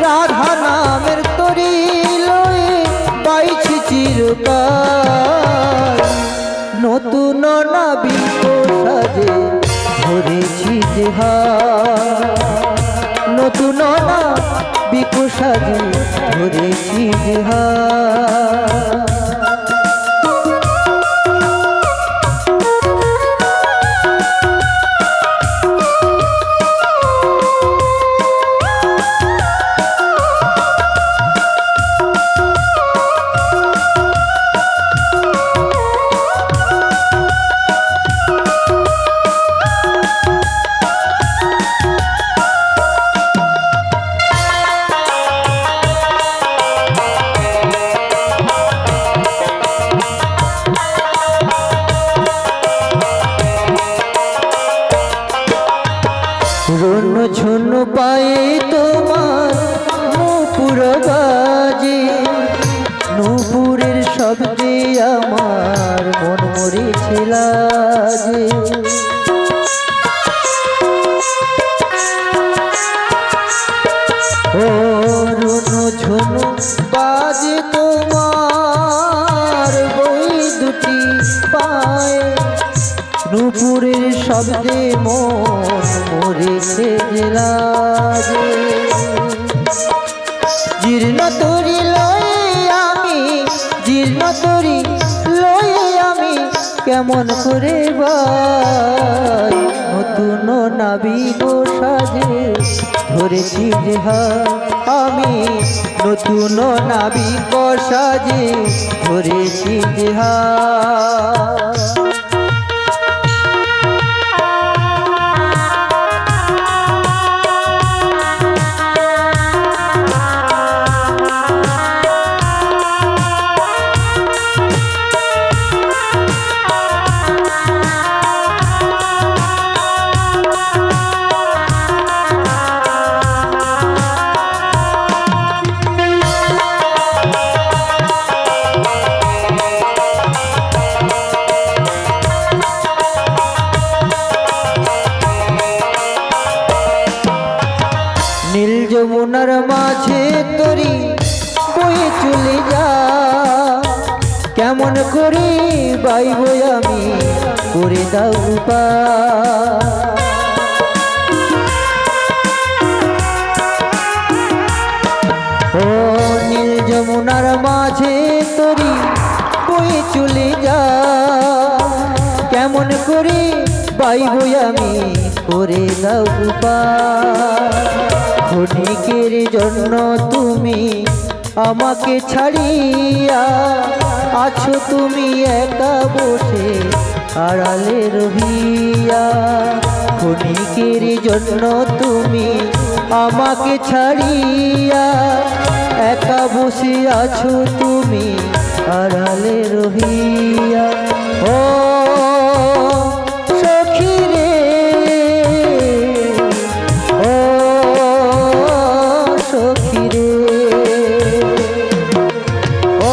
রাধা নামের তরি লয়ে বাইছি চিরকাল, নতুন নাবিক সাজে ধরেছি যে হাত, নতুন নাবিক সাজে ধরেছি যে হাত। রুন ঝুন পায়ে তোমার নূপুর বাজে, নূপুরের শব্দে আমার মন মরেছে লাজে। ও রুন ঝুন বাজে তোমার বই দুটি পায়ে, নূপুরের শব্দে মন মরেছে লাজে। জীর্ণ তরি লয়ে আমি, জীর্ণ তরি লয়ে আমি কেমন করে বাই, নতুন নাবিক সাজে ধরেছি যে হাত, আমি নতুন নাবিক সাজে ধরেছি যে হাত। নীল যমুনার মাঝে তরি বয়ে চলে যা, কেমন করে বাইব আমি করে দাও উপায়। ও নীল যমুনার মাঝে তরি বয়ে চলে যা, কেমন করে বাইব আমি করে দাও উপায়। ক্ষণিকের জন্য তুমি আমাকে ছাড়িয়া আছো, তুমি একা বসে আড়ালে রহিয়া। ক্ষণিকের জন্য তুমি আমাকে ছাড়িয়া একা বসে আছো, তুমি আড়ালে রহিয়া। ও সখী রে, ও সখী রে, ও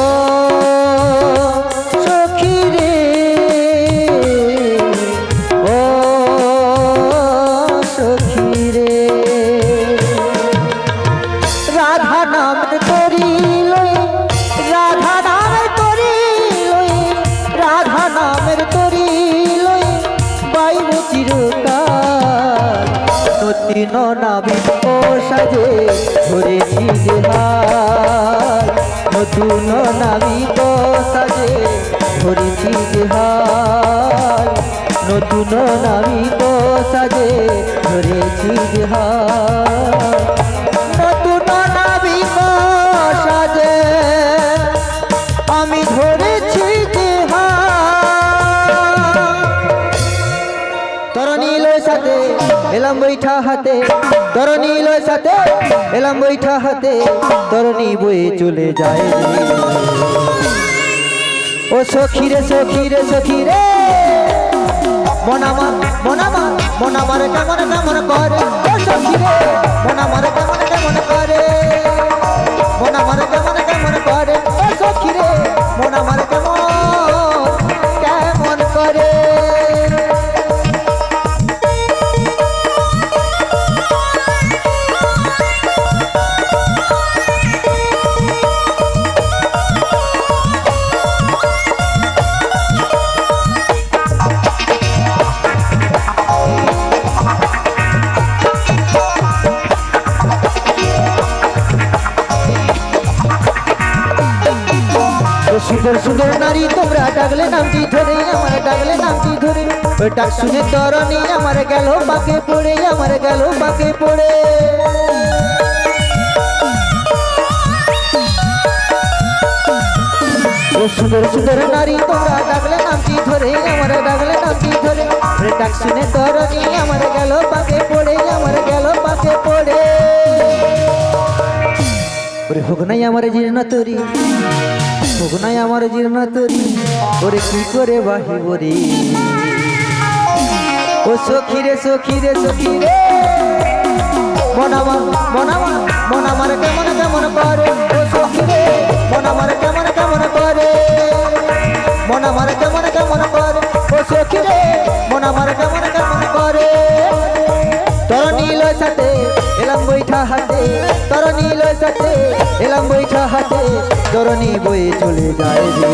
সখী রে, ও সখী রে। রাধা নামের তরি লয়ে, রাধা নামের তরি লয়ে, রাধা নামের তরি লয়ে বাইব চিরকাল, নতুন নাবিক সাজে ধরেছি যে হাত, নতুন নাবিক সাজে ধরেছি যে হাত, নতুন নাবিক সাজে ধরেছি যে হাত, নতুন নাবিক সাজে আমি ধরেছি যে হাত। তরণী লয় সাথে এলাম বৈঠা হাতে, তরণী লয় সাথে এলাম বৈঠা হাতে, তরণী বয়ে চলে যায় রে। ও সখী রে, সখী রে, সখী রে, মনামার মনামার মনামার কেমন কেমন করে। ও সখী রে, মনামার কেমন কেমন করে, মনামার কেমন কেমন করে। ও সখী রে, মনামার কেমন কেমন করে। সুন্দর সুন্দর নারী তোমরা ডাকলে নামটি ধরে আমার ডাকলে নামটি ধরে ওই ডাক শুনে তরণী আমার গেল পাকে পড়ে আমার গেল পাকে পড়ে ও সুন্দর সুন্দর নারী তোমরা ডাকলে নামটি ধরে আমার ডাকলে নামটি ধরে ওই ডাক শুনে তরণী আমার গেল পাকে পড়ে আমার গেল পাকে পড়ে ওরে হোক নাই আমার জীর্ণ তরি হোক নাই আমার জীর্ণ তরি ওরে কি করে বাহিব রে ও সখী রে সখী রে সখী রে মন আমার কেমন কেমন করে ও সখী রে মন আমার কেমন কেমন করে মন আমার কেমন কেমন করে ও সখী রে মন আমার কেমন কেমন করে তোর নীল সাথে এলাম বৈঠা হাতে তোর নীল সাথে এলাম বৈঠা হাতে তরণী বয়ে চলে যায় রে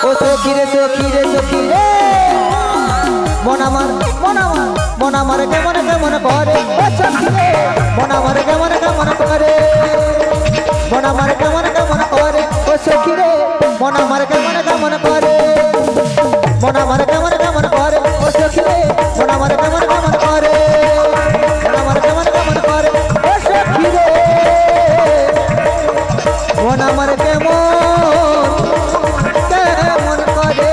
ও সখী রে সখী রে সখী রে মন আমার কেমন কেমন করে ও সখী রে মন আমার কেমন কেমন করে মন আমার কেমন কেমন করে ও সখী রে মন আমার কেমন কেমন করে মন আমার কেমন কেমন করে ও সখী রে মন আমার কেমন কেমন করে মন আমার কেমন কেমন করে ও সখী রে মন আমার কেমন কেমন করে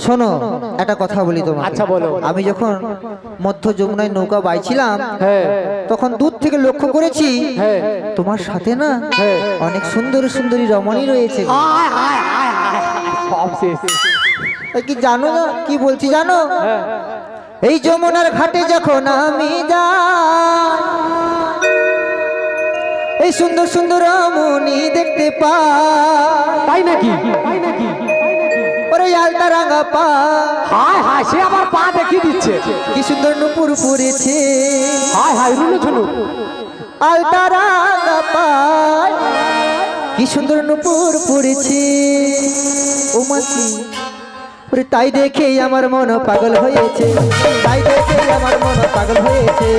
শোনো একটা কথা বলি তোমাকে আচ্ছা বলো আমি যখন মধ্য যমুনায় নৌকা বাইছিলাম হ্যাঁ তখন দূর থেকে লক্ষ্য করেছি হ্যাঁ তোমার সাথে না হ্যাঁ অনেক সুন্দর সুন্দরী রমণী রয়েছে আয় আয় আয় আয় সব শেষ এই কি জানো না কি বলছি জানো এই যমুনার ঘাটে যখন আমি যাই এই সুন্দর সুন্দর রমণী দেখতে পাই তাই নাকি তাই নাকি ওরে আলতা রাঙা পা হায় হায় সে আমার পা দেখিয়ে দিচ্ছে কি সুন্দর নুপুর পরেছে হায় হায় রুনু ঝুনু আলতা রাঙা পায় কি সুন্দর নুপুর পরেছে ও মাসি ওরে তাই দেখে আমার মন পাগল হয়েছে তাই দেখে আমার মন পাগল হয়েছে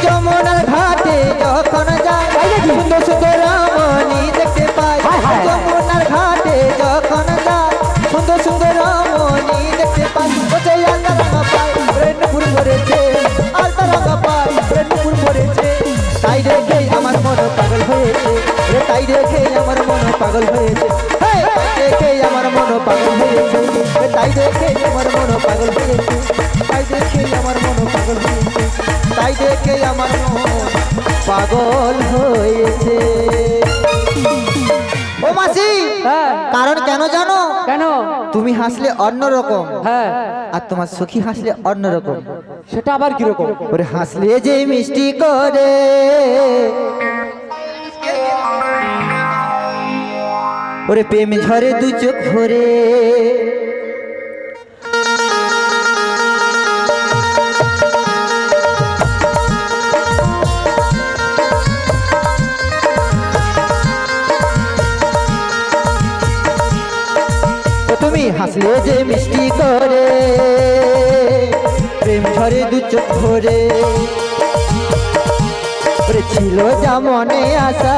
যমুনার ঘাটে যখন যাই সুন্দর সুন্দর রমণী দেখতে পাই যমুনার ঘাটে যখন যাই সুন্দর সুন্দর রমণী দেখতে পাই ও যে আলতা রাঙা পাই নুপুর পরেছে আলতা রাঙা পাই নুপুর পরেছে তাই দেখে আমার মন পাগল হয়েছে তাই দেখে আমার মন পাগল হয়েছে তাই দেখে আমার মন পাগল হয়েছে তাই দেখে আমার মন পাগল হয়েছে তাই দেখে আমার মন পাগল হয়েছে তাই দেখে আমার মন পাগল হয়েছে ও মাসি কারণ কেন জানো কেন তুমি হাসলে অন্যরকম হ্যাঁ আর তোমার সখী হাসলে অন্যরকম সেটা আবার কিরকম ওরে হাসলে যে মিষ্টি করে ওরে প্রেম ঝরে দু চোখ ভরে তুমি হাসলে যে মিষ্টি করে প্রেম ঝরে দু চোখ ভরে ছিল যা মনে আশা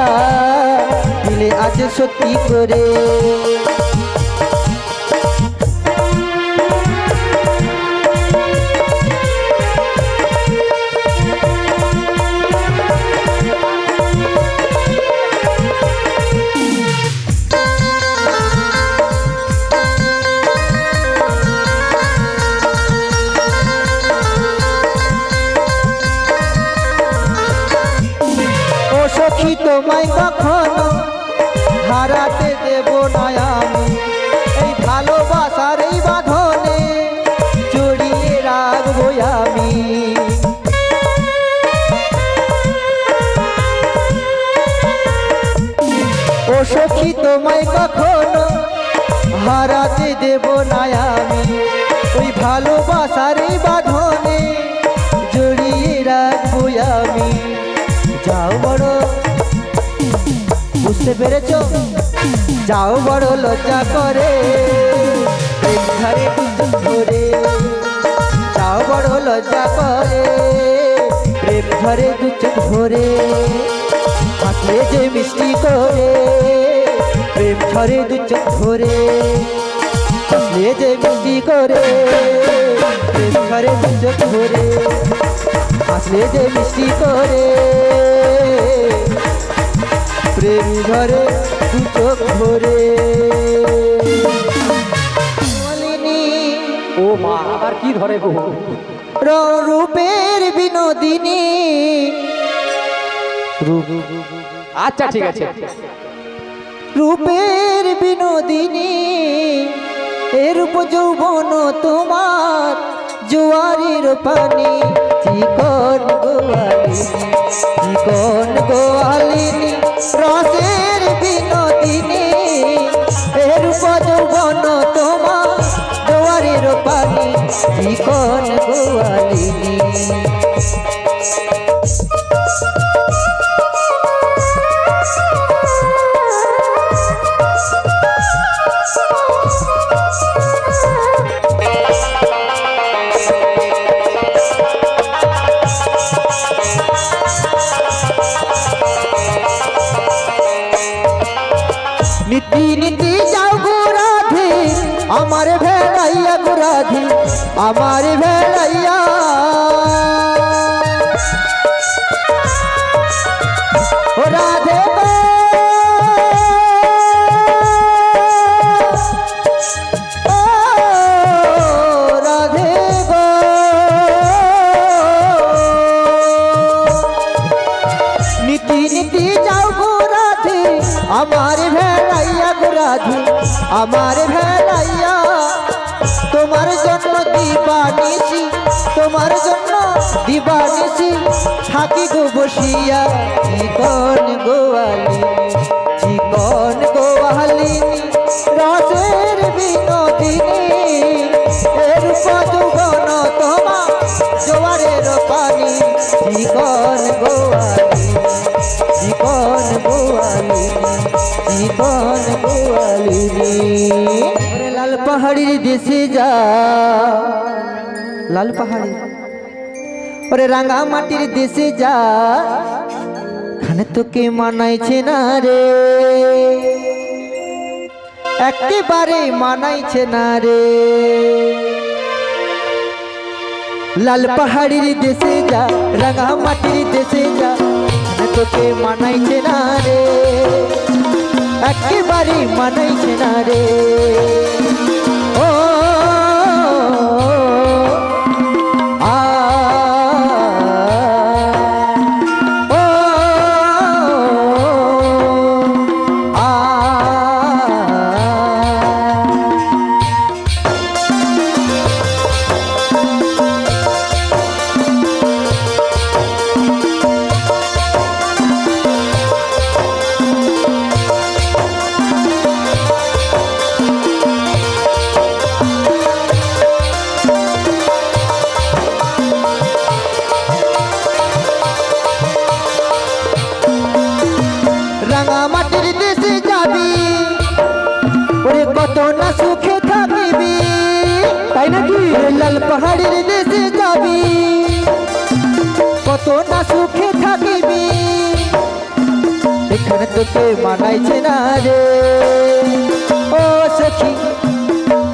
দিলে আজ সত্যি করে সখী তোমায় কখনো হারাতে দেব না আমি এই ভালোবাসার এই বাঁধনে জড়িয়ে রাখবো আমি ও সখী তোমায় কখনো হারাতে দেব না আমি ওই ভালোবাসার এই বাঁধনে জড়িয়ে বুঝতে পেরেছো যাও বড় লজ্জা করে প্রেম ধরে দুচোখ ধরে যাও বড় লজ্জা করে প্রেম ধরে দুচোখ ধরে হাসলে যে মিষ্টি করে প্রেম ধরে দুচোখ ধরে হাসলে যে মিষ্টি করে প্রেম ধরে দুচোখ ধরে হাসলে যে মিষ্টি করে প্রেম ধরে দুচোখ ধরে ও মা আবার কি ধরে গো? রূপের বিনোদিনী আচ্ছা ঠিক আছে। রূপের বিনোদিনী এর যৌবন তোমার জোয়ারের পানি চিকন গোয়ালিনী চিকন গোয়ালিনী রসের বিনোদিনী এর যৌবন তোমার জোয়ারের পানি চিকন গোয়ালিনী নীতি নীতি যাও গো রাধে আমার ভেড়াইয়া গো রাধে আমার ভেড়াইয়া ও রাধে গো ও রাধে গো নীতি নীতি যাও গো রাধে আমার ভেড়াইয়া গো রাধে আমার ভেড়াইয়া তোমার জন্য দিবানিসি তোমার জন্য দিবানিসি থাকি গো বসিয়া চিকন গোয়ালিনী চিকন গোয়ালিনী রসের বিনোদিনী এর যৌবন তোমার জোয়ারের পানি চিকন গোয়ালিনী চিকন গোয়ালিনী চিকন গোয়ালিনী ওরে লাল পাহাড়ির দেশে যা লাল পাহাড়ি ওরে রাঙা মাটির দেশে যা খানে তোকে মানাইছে না রে একেবারে মানাইছে না রে লাল পাহাড়ির দেশে যা রাঙা মাটির দেশে যা তোকে মানাইছে না রে একেবারে মানাইছে না রে ও আ ও আ রাঙা মাটির দেশে যাবি ওরে কত না সুখে থাকিবি তাই নাকি? লাল পাহাড়ির দেশে যাবি কত না সুখে থাকিবি এখানে তোকে মানাইছে না রে ও সখী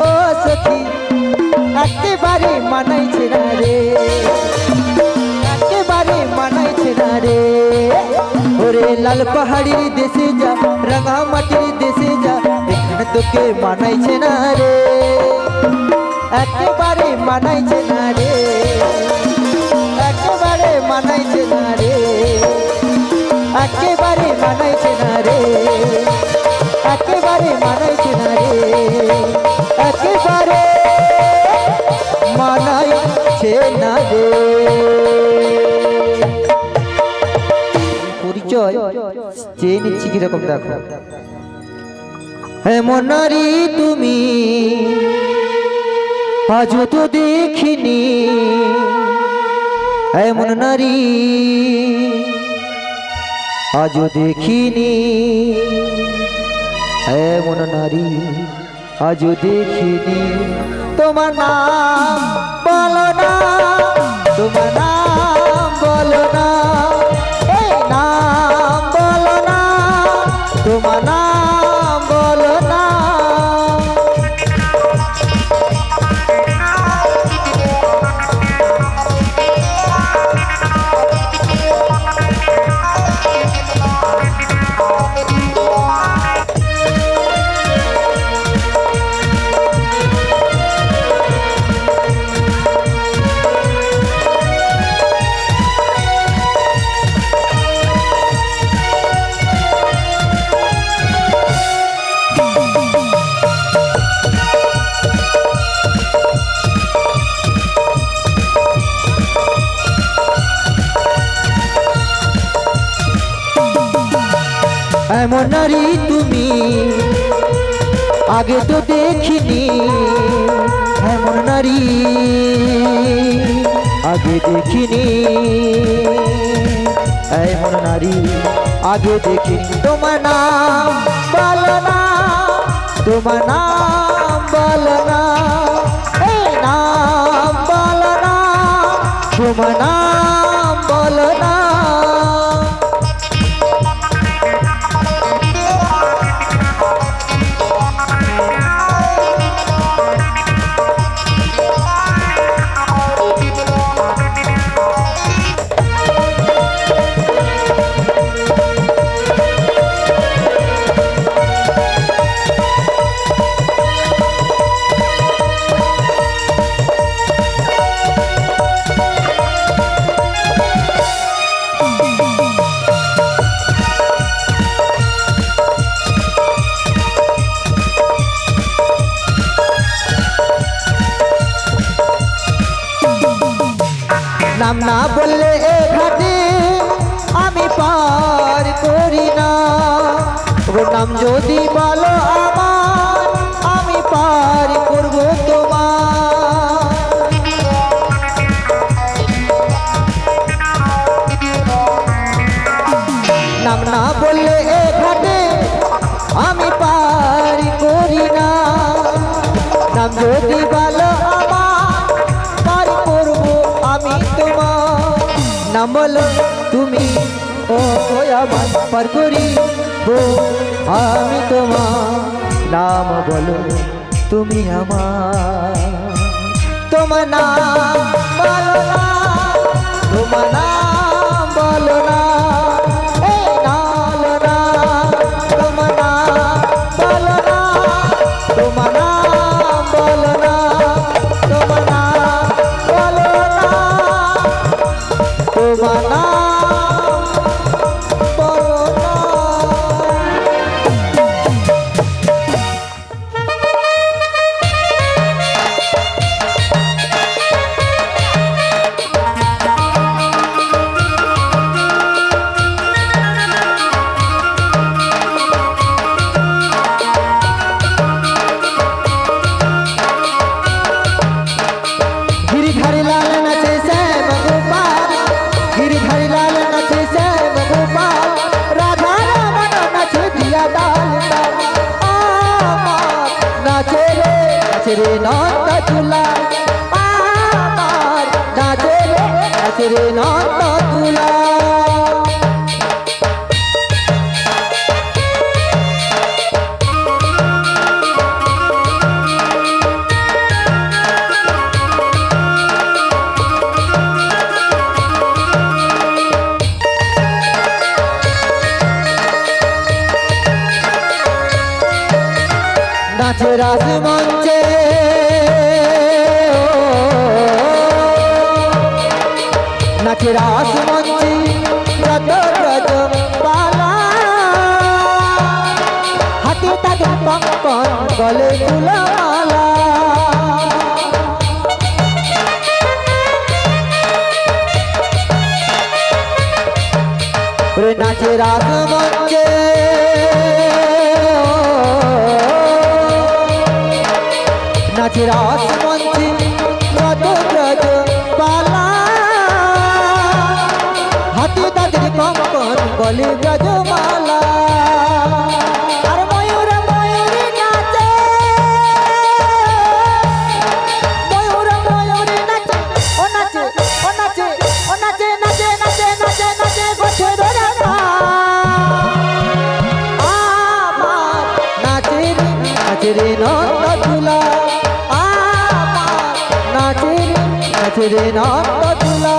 ও সখী একেবারে মানাইছে না রে একেবারে মানাইছে না রে ওরে লাল পাহাড়ির দেশে যা রাঙা মাটির দেশে যা এখানে তোকে মানাইছে না রে একেবারে মানাইছে না রে একেবারে মানাইছে না রে একেবারে মানাইছে না রে একেবারে মানাইছে না রে একেবারে মানাইছে না রে পরিচয় চেয়ে নিচ্ছি কিরকম দেখো এমন নারী তুমি আজও তো দেখিনি এমন নারী আজও দেখিনি এমন নারী, আজও দেখিনি। তোমার নাম বলো না, তোমার নাম বলো না, এই নাম বলো না, তোমার নাম বলো না। এমন নারী তুমি আগে তো দেখিনি, এমন নারী আগে দেখিনি, এমন নারী আগে দেখিনি। তোমার নাম বলো না, তোমার নাম বলো না, এই নাম বলো না, তোমার নাম বলো না। নাম না বললে এ ঘাটে আমি পার করি না, ওর নাম যদি বলো আমার আমি পার করব তোমার। নাম না বললে এ ঘাটে আমি পার করি না, নাম যদি বলো আমার পার করব আমি তোমার। নাম বলো তুমি ও আমার পার করি আমি তোমার। নাম বলো তুমি আমার, তোমার নাম বলো না, তোমার নাম বলো না, এই নাম না, তোমার নাম বলো না, তোমার নাম বলো না, তোমার নাম বলো না, তোমার নাম বলো না। गिरिधारी लाल नाचे श्याम गोपाल, गिरिधारी लाल नाचे श्याम गोपाल, राधा रमण नाचे दिया दाल दाल। आमार नाचे रे नंद तुला, आमार नाचे रे नंद तुला। নাচে রাজমঞ্চে নাচে রাজমঞ্চে ব্রত ব্রত পালা, হাতে তাদের কঙ্কন গলে ফুলমালা। নাচে রাজমঞ্চে নাচে রাজমঞ্চে ব্রত ব্রত পালা, হাতে তাদের কঙ্কন গলে ব্রজ আছে রে নন্দ তুলা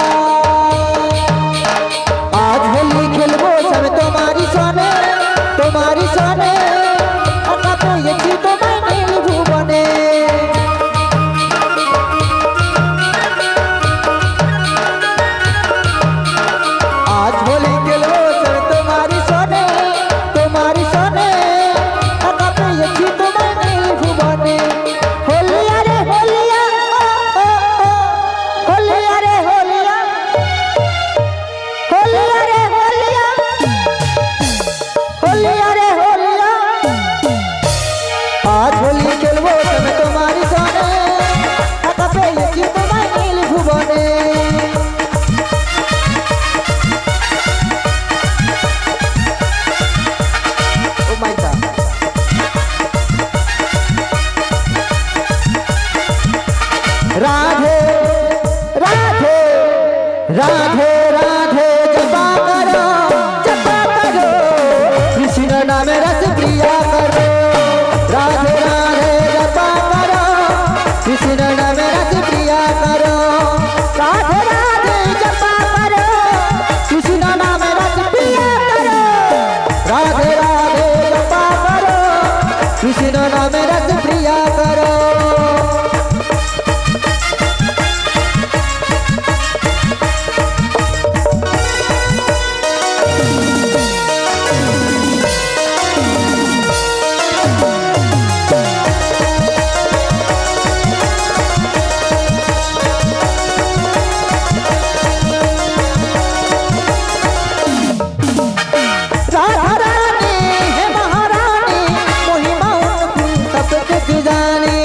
আজ হোলি খেলবো সব তোমারই সনে তোমারই সনে একা পেয়েছি তোমায় নীল ভুবনে আজ হোলি খেলবো সব তোমারই সনে একা পেয়েছি তোমায় নীল ভুবনে হোলিয়া রে হোলিয়া হোলিয়া রে হোলিয়া হোলিয়া রে হোলিয়া হোলিয়া রে হোলিয়া আজ হোলি খেলবো তুমি তোমারই সনে একা পেয়েছি তোমায় নীল ভুবনে ও মাই গড राधे राधे राधे राधे जपा करो कृष्ण नाम रस प्रिया करो राधे राधे जपा करो कृष्ण नाम रस प्रिया करो राधे राधे जपा करो कृष्ण नाम रस प्रिया करो राधे राधे जपा करो कृष्ण नाम रस प्रिया करो राधा रानी है महारानी महिमा उनकी सब कुछ जाने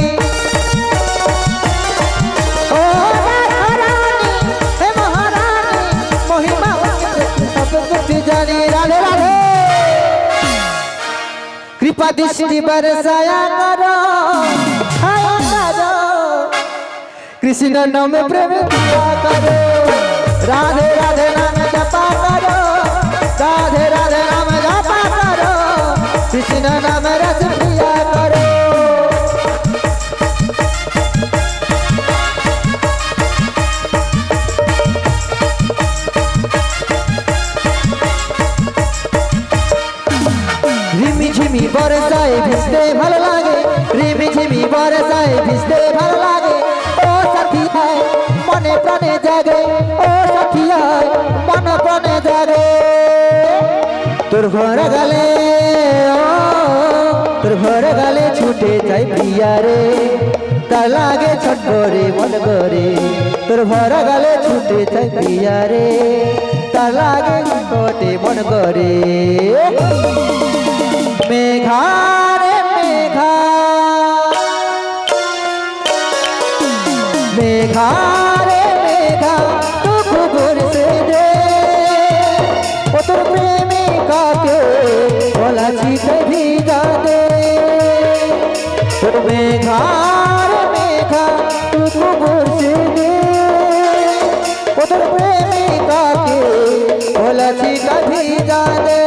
ओ राधा रानी है महारानी महिमा उनकी सब कुछ जाने राधे राधे कृपा दृष्टि बरसाया करो छाया करो कृष्ण नाम प्रेम दिया करो राधे राधे नाम जपा करो राधे राधे नाम जपा करो कृष्ण नाम रस प्रिया करो रिमी झिमी बरसाए भिजते ভালো লাগে रिमी झिमी बरसाए भिजते ভালো লাগে ও সাথী হয় মনে প্রাণে জাগে ও সাথী হয় মনে প্রাণে জাগে তোর ঘর গেলে তোর ঘর গেলে ছুটে যাই প্রিয়া রে তার লাগে ছট করে মন করে তোর ঘর গেলে ছুটে যাই প্রিয়া রে তার লাগে ছটে মন করে মেঘা রে মেঘা मेघा रे मेघा तू खबर से दे ओ तोर प्रेमिका के बोला छिटे भिजा दे तोर मेघा रे मेघा तू खबर से दे ओ तोर प्रेमिका के बोला छिटे भिजा दे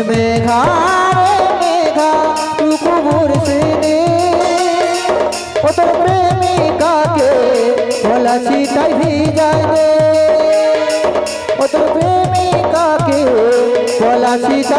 मेघा रे मेघा तू खबर से दे ओ तोर प्रेमिका के भोला छिटाई भिजा दे ओ तोर प्रेमिका के भोला छिटाई